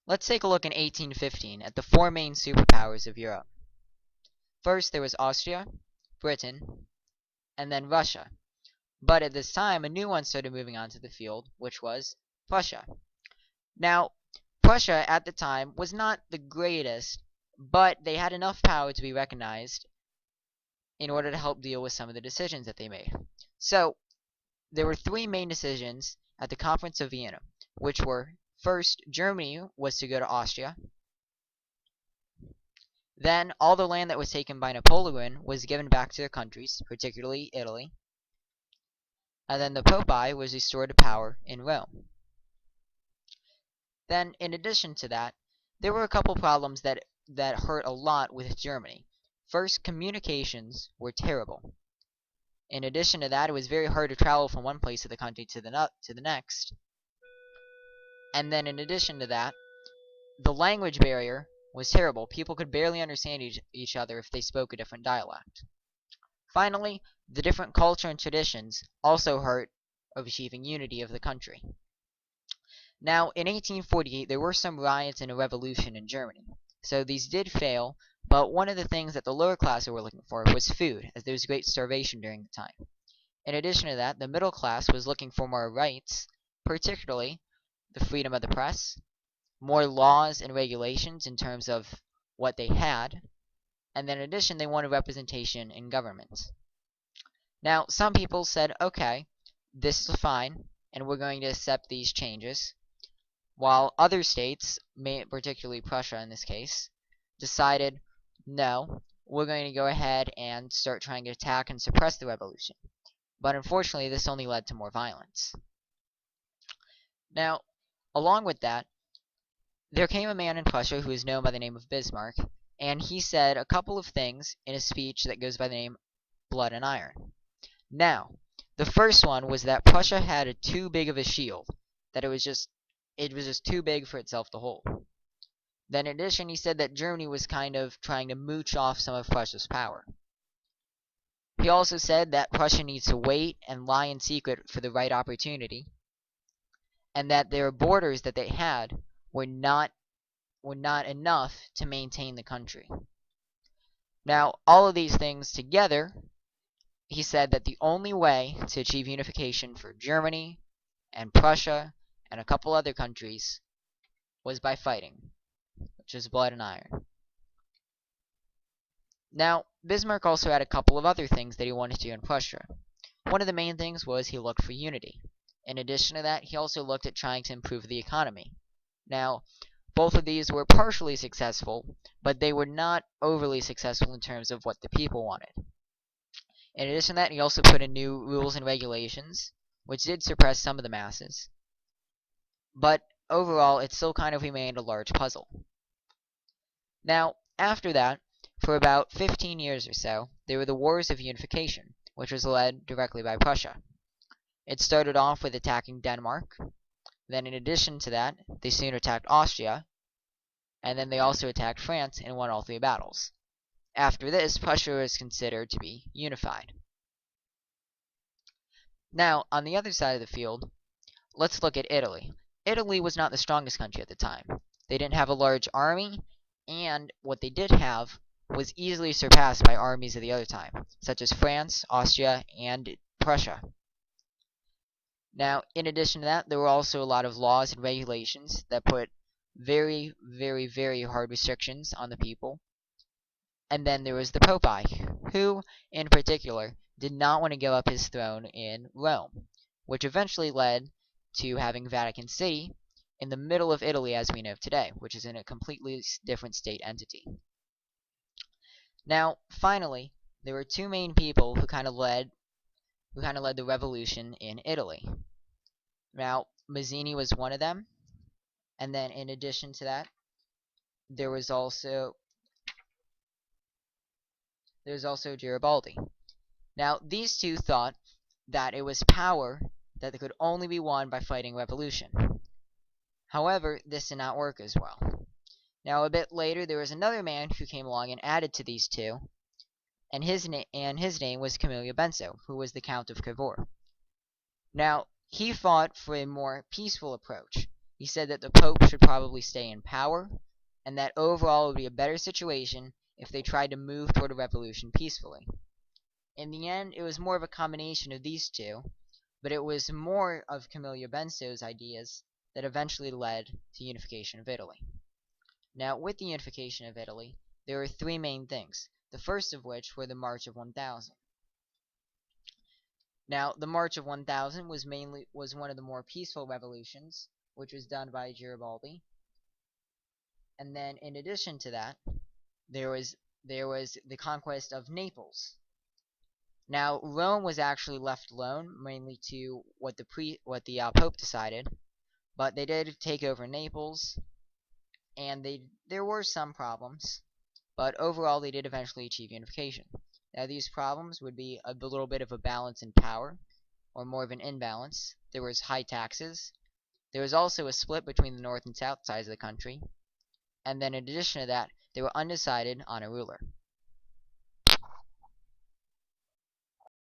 Let's take a look in 1815 at the four main superpowers of Europe. First, there was Austria, Britain, and then Russia. But at this time, a new one started moving onto the field, which was Prussia. Now, Prussia at the time was not the greatest, but they had enough power to be recognized in order to help deal with some of the decisions that they made. So, there were three main decisions at the Conference of Vienna, which were, first, Germany was to go to Austria. Then, all the land that was taken by Napoleon was given back to their countries, particularly Italy. And then the Pope was restored to power in Rome. Then, in addition to that, there were a couple problems that hurt a lot with Germany. First, communications were terrible. In addition to that, it was very hard to travel from one place of the country to the next. And then, in addition to that, the language barrier was terrible. People could barely understand each other if they spoke a different dialect. Finally, the different culture and traditions also hurt of achieving unity of the country. Now, in 1848, there were some riots and a revolution in Germany. So these did fail, but one of the things that the lower class were looking for was food, as there was great starvation during the time. In addition to that, the middle class was looking for more rights, particularly the freedom of the press, more laws and regulations in terms of what they had, and then in addition, they wanted representation in government. Now, some people said, okay, this is fine, and we're going to accept these changes, while other states, particularly Prussia in this case, decided, no, we're going to go ahead and start trying to attack and suppress the revolution. But unfortunately, this only led to more violence. Now, along with that, there came a man in Prussia who is known by the name of Bismarck, and he said a couple of things in a speech that goes by the name Blood and Iron. Now, the first one was that Prussia had too big of a shield, that it was just too big for itself to hold. Then in addition, he said that Germany was kind of trying to mooch off some of Prussia's power. He also said that Prussia needs to wait and lie in secret for the right opportunity, and that their borders that they had were not enough to maintain the country. Now, all of these things together, he said that the only way to achieve unification for Germany and Prussia and a couple other countries was by fighting, which is blood and iron. Now, Bismarck also had a couple of other things that he wanted to do in Prussia. One of the main things was he looked for unity. In addition to that, he also looked at trying to improve the economy. Now, both of these were partially successful, but they were not overly successful in terms of what the people wanted. In addition to that, he also put in new rules and regulations, which did suppress some of the masses. But overall, it still kind of remained a large puzzle. Now, after that, for about 15 years or so, there were the Wars of Unification, which was led directly by Prussia. It started off with attacking Denmark. Then in addition to that, they soon attacked Austria, and then they also attacked France and won all three battles. After this, Prussia was considered to be unified. Now, on the other side of the field, let's look at Italy. Italy was not the strongest country at the time. They didn't have a large army, and what they did have was easily surpassed by armies of the other time, such as France, Austria, and Prussia. Now, in addition to that, there were also a lot of laws and regulations that put very, very, very hard restrictions on the people. And then there was the Pope, who, in particular, did not want to give up his throne in Rome, which eventually led to having Vatican City in the middle of Italy as we know today, which is in a completely different state entity. Now, finally, there were two main people who kind of led the revolution in Italy. Now, Mazzini was one of them, and then in addition to that, there was also Garibaldi. Now, these two thought that it was power that could only be won by fighting revolution. However, this did not work as well. Now, a bit later, there was another man who came along and added to these two, and his name was Camillo Benso, who was the Count of Cavour. Now, he fought for a more peaceful approach. He said that the Pope should probably stay in power, and that overall it would be a better situation if they tried to move toward a revolution peacefully. In the end, it was more of a combination of these two, but it was more of Camillo Benso's ideas that eventually led to unification of Italy. Now, with the unification of Italy, there were three main things, the first of which were the March of 1000. Now, the March of 1000 was one of the more peaceful revolutions, which was done by Garibaldi. And then, in addition to that, there was the conquest of Naples. Now, Rome was actually left alone, mainly to what the Pope decided, but they did take over Naples, and there were some problems, but overall they did eventually achieve unification. Now, these problems would be a little bit of a balance in power, or more of an imbalance. There was high taxes. There was also a split between the north and south sides of the country. And then in addition to that, they were undecided on a ruler.